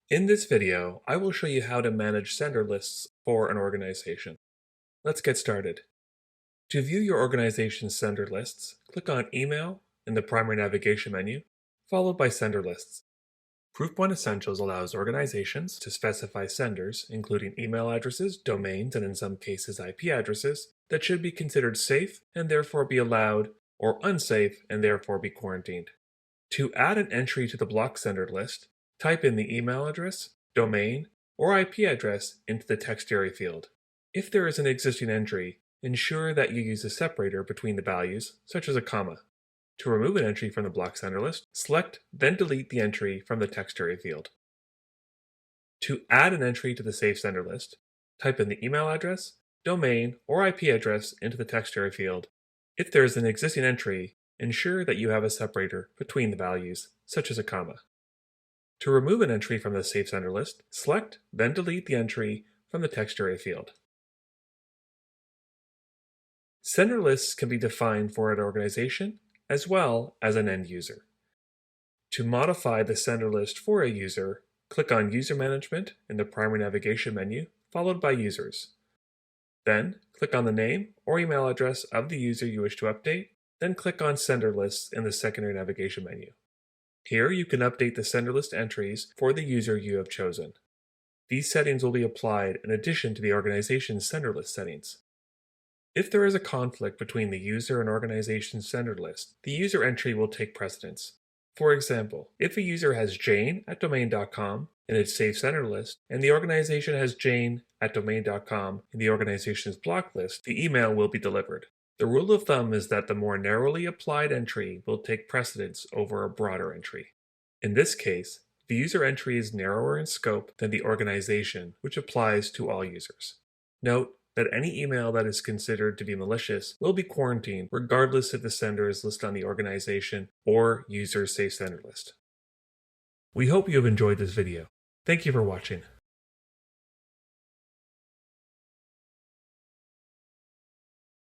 In this video, I will show you how to manage sender lists for an organization. Let's get started. To view your organization's sender lists, click on Email in the primary navigation menu, followed by Sender Lists. Proofpoint Essentials allows organizations to specify senders, including email addresses, domains, and in some cases IP addresses, that should be considered safe and therefore be allowed, or unsafe and therefore be quarantined. To add an entry to the block sender list, type in the email address, domain, or IP address into the text area field. If there is an existing entry, ensure that you use a separator between the values, such as a comma. To remove an entry from the block sender list, select, then delete the entry from the text area field. To add an entry to the safe sender list, type in the email address, domain, or IP address into the text area field. If there is an existing entry, ensure that you have a separator between the values, such as a comma. To remove an entry from the safe sender list, select, then delete the entry from the text area field. Sender lists can be defined for an organization as well as an end user. To modify the sender list for a user, click on User Management in the primary navigation menu, followed by Users. Then, click on the name or email address of the user you wish to update, then click on Sender Lists in the secondary navigation menu. Here you can update the sender list entries for the user you have chosen. These settings will be applied in addition to the organization's sender list settings. If there is a conflict between the user and organization's sender list, the user entry will take precedence. For example, if a user has jane@domain.com in its safe sender list, and the organization has jane@domain.com in the organization's block list, the email will be delivered. The rule of thumb is that the more narrowly applied entry will take precedence over a broader entry. In this case, the user entry is narrower in scope than the organization, which applies to all users. Note that any email that is considered to be malicious will be quarantined regardless if the sender is listed on the organization or user safe sender list. We hope you have enjoyed this video. Thank you for watching.